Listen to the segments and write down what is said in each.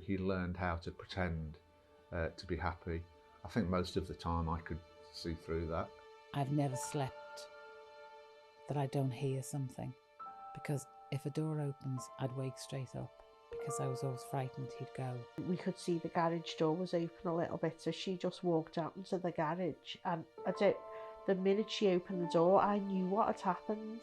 he learned how to pretend to be happy. I think most of the time I could see through that. I've never slept that I don't hear something, because if a door opens, I'd wake straight up because I was always frightened he'd go. We could see the garage door was open a little bit, so she just walked out into the garage, and the minute she opened the door, I knew what had happened.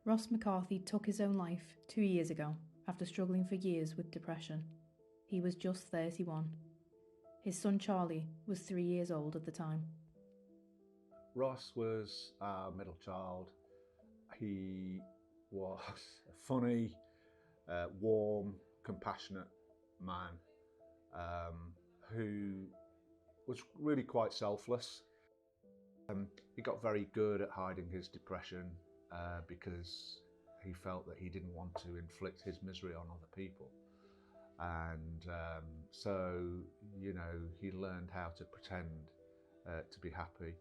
Ross McCarthy took his own life 2 years ago after struggling for years with depression. He was just 31. His son Charlie was 3 years old at the time. Ross was our middle child. He was a funny, warm, compassionate man who was really quite selfless. He got very good at hiding his depression because he felt that he didn't want to inflict his misery on other people. And so, you know, he learned how to pretend to be happy.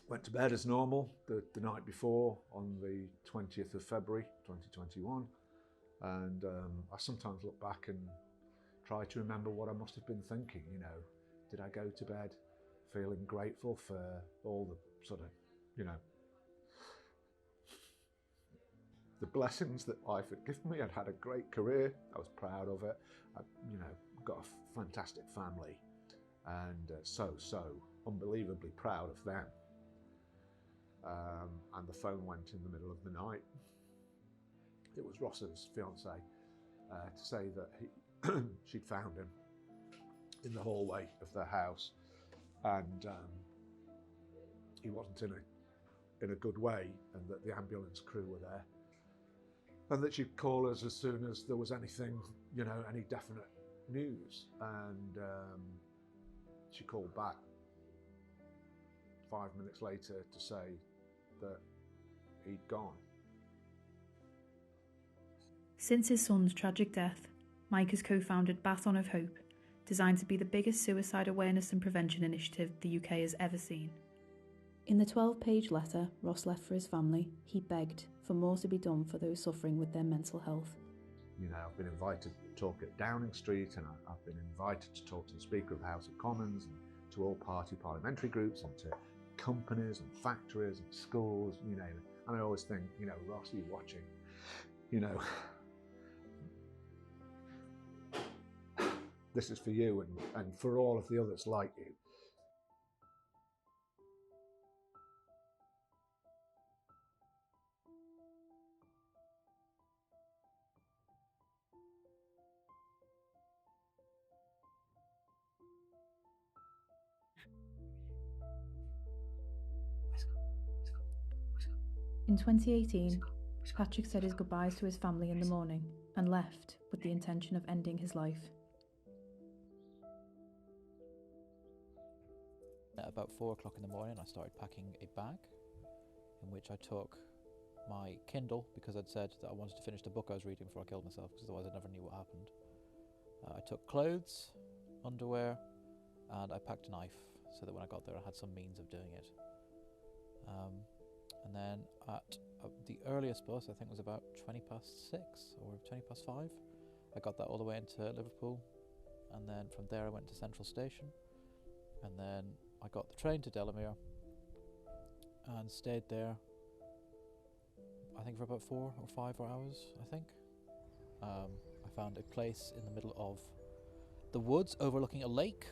Went to bed as normal the night before, on the 20th of February 2021. And I sometimes look back and try to remember what I must have been thinking, you know. Did I go to bed feeling grateful for all the sort of, you know, the blessings that life had given me? I'd had a great career. I was proud of it. I, you know, got a fantastic family, and so unbelievably proud of them. And the phone went in the middle of the night. It was Ross's fiancée to say that she'd found him in the hallway of their house, and he wasn't in a good way, and that the ambulance crew were there. And that she'd call us as soon as there was anything, you know, any definite news. And she called back 5 minutes later to say that he'd gone. Since his son's tragic death, Mike has co-founded Baton of Hope, designed to be the biggest suicide awareness and prevention initiative the UK has ever seen. In the 12-page letter Ross left for his family, he begged for more to be done for those suffering with their mental health. You know, I've been invited to talk at Downing Street, and I've been invited to talk to the Speaker of the House of Commons, and to all party parliamentary groups, and to companies and factories and schools, you name it. And I always think, you know, Ross, are you watching? You know, this is for you and for all of the others like you. In 2018, Patrick said his goodbyes to his family in the morning and left with the intention of ending his life. At about 4 o'clock in the morning, I started packing a bag in which I took my Kindle, because I'd said that I wanted to finish the book I was reading before I killed myself, because otherwise I never knew what happened. I took clothes, underwear, and I packed a knife so that when I got there I had some means of doing it. And then at the earliest bus, I think it was about 6:20 or 5:20, I got that all the way into Liverpool, and then from there I went to Central Station, and then I got the train to Delamere and stayed there, I think for about 4 or 5 hours, I think. I found a place in the middle of the woods overlooking a lake,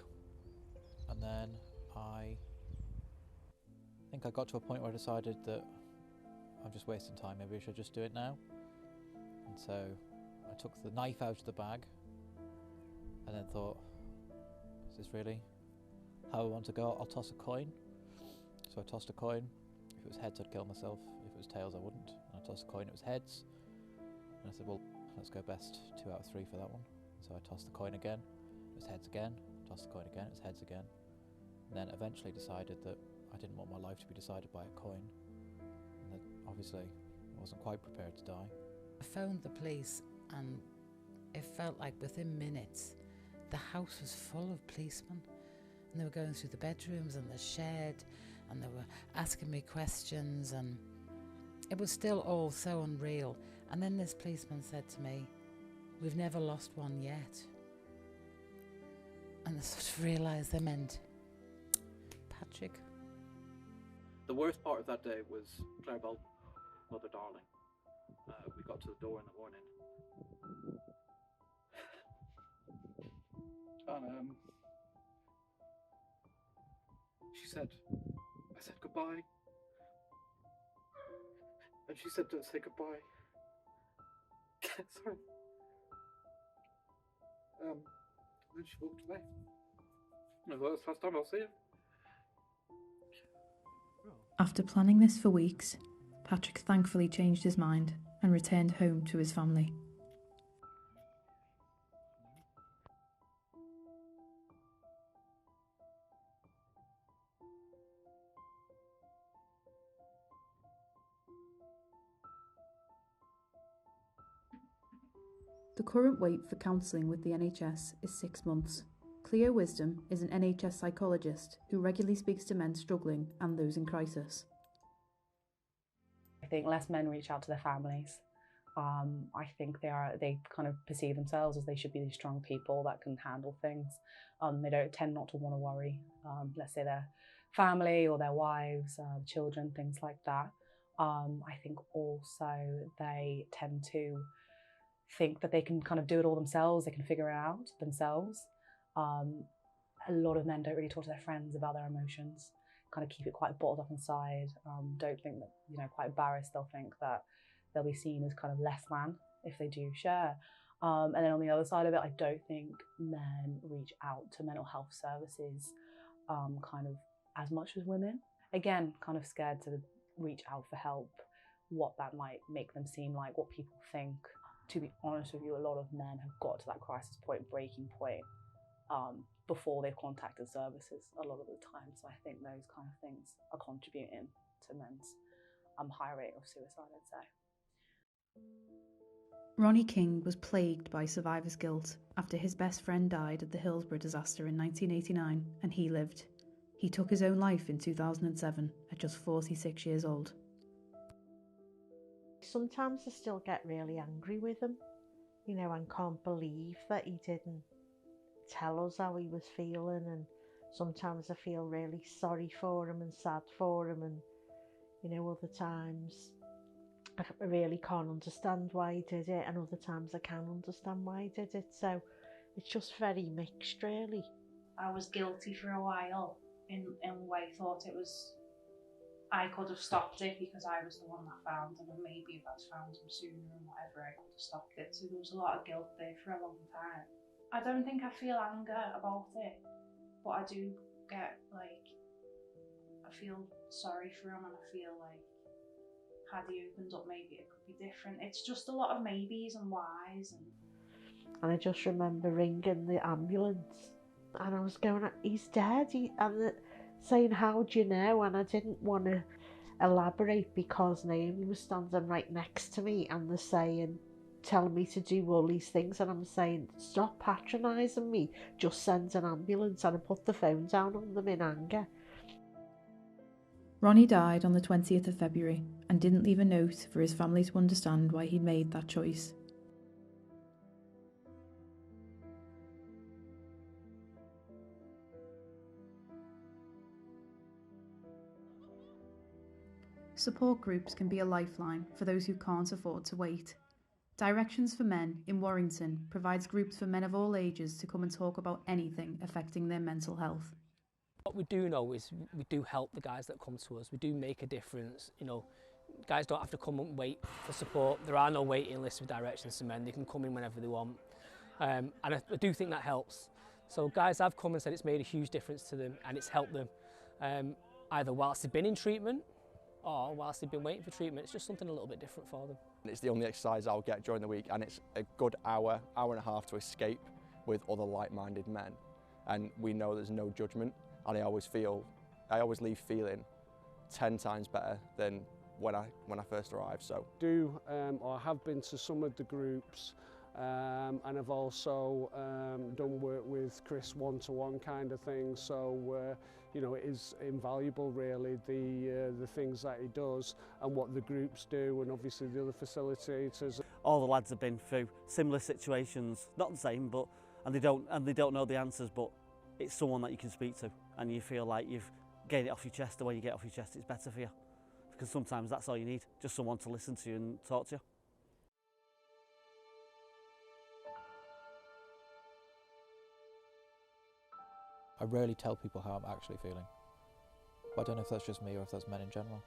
and then I think I got to a point where I decided that I'm just wasting time, maybe I should just do it now. And so I took the knife out of the bag and then thought, is this really how I want to go? I'll toss a coin. So I tossed a coin. If it was heads, I'd kill myself. If it was tails, I wouldn't. And I tossed a coin, it was heads. And I said, well, let's go best 2 out of 3 for that one. So I tossed the coin again, it was heads again. Tossed the coin again, it was heads again. And then eventually decided that I didn't want my life to be decided by a coin, and that obviously I wasn't quite prepared to die. I phoned the police, and it felt like within minutes the house was full of policemen, and they were going through the bedrooms and the shed, and they were asking me questions, and it was still all so unreal. And then this policeman said to me, "We've never lost one yet." And I sort of realised they meant Patrick. The worst part of that day was Clarabelle, Mother Darling. We got to the door in the morning. And she said, I said goodbye. And she said, don't say goodbye. Sorry. And then she walked away. I thought, that's the last time I'll see her. After planning this for weeks, Patrick thankfully changed his mind and returned home to his family. The current wait for counselling with the NHS is 6 months. Cleo Wisdom is an NHS psychologist who regularly speaks to men struggling and those in crisis. I think less men reach out to their families. I think they kind of perceive themselves as they should be these strong people that can handle things. They don't tend not to want to worry, let's say their family or their wives, children, things like that. I think also they tend to think that they can kind of do it all themselves, they can figure it out themselves. A lot of men don't really talk to their friends about their emotions, kind of keep it quite bottled up inside, don't think that, quite embarrassed, they'll think that they'll be seen as kind of less than if they do share. And then on the other side of it, I don't think men reach out to mental health services kind of as much as women. Again, kind of scared to reach out for help, what that might make them seem like, what people think. To be honest with you, a lot of men have got to that crisis point, breaking point, before they've contacted services a lot of the time. So I think those kind of things are contributing to men's high rate of suicide, I'd say. Ronnie King was plagued by survivor's guilt after his best friend died at the Hillsborough disaster in 1989 and he lived. He took his own life in 2007 at just 46 years old. Sometimes I still get really angry with him, and can't believe that he didn't tell us how he was feeling, and sometimes I feel really sorry for him and sad for him, and other times I really can't understand why he did it, and other times I can understand why he did it. So it's just very mixed, really. I was guilty for a while in a way, thought it was, I could have stopped it because I was the one that found him, and maybe if I'd found him sooner and whatever, I could have stopped it. So there was a lot of guilt there for a long time. I don't think I feel anger about it, but I do get I feel sorry for him, and I feel like had he opened up, maybe it could be different. It's just a lot of maybes and whys. And I just remember ringing the ambulance, and I was going, he's dead, and saying, how do you know? And I didn't want to elaborate because Naomi was standing right next to me, and they're telling me to do all these things, and I'm saying, stop patronising me, just send an ambulance. And I put the phone down on them in anger. Ronnie died on the 20th of February and didn't leave a note for his family to understand why he'd made that choice. Support groups can be a lifeline for those who can't afford to wait. Directions for Men in Warrington provides groups for men of all ages to come and talk about anything affecting their mental health. What we do know is we do help the guys that come to us. We do make a difference. Guys don't have to come and wait for support. There are no waiting lists with Directions to Men. They can come in whenever they want. And I do think that helps. So guys have come and said it's made a huge difference to them, and it's helped them either whilst they've been in treatment or whilst they've been waiting for treatment. It's just something a little bit different for them. It's the only exercise I'll get during the week, and it's a good hour and a half to escape with other like-minded men. And we know there's no judgment, and I always leave feeling 10 times better than when I first arrived. So I have been to some of the groups, and I've also done work with with Chris one-to-one kind of thing, so you know, it is invaluable really, the things that he does and what the groups do, and obviously the other facilitators. All the lads have been through similar situations, not the same, but and they don't know the answers, but it's someone that you can speak to and you feel like you've get it off your chest. The way you get it off your chest, it's better for you, because sometimes that's all you need, just someone to listen to you and talk to you. I rarely tell people how I'm actually feeling, but I don't know if that's just me or if that's men in general.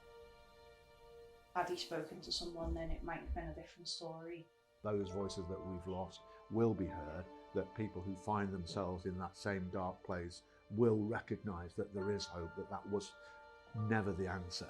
Had he spoken to someone, then it might have been a different story. Those voices that we've lost will be heard, that people who find themselves in that same dark place will recognise that there is hope, that that was never the answer.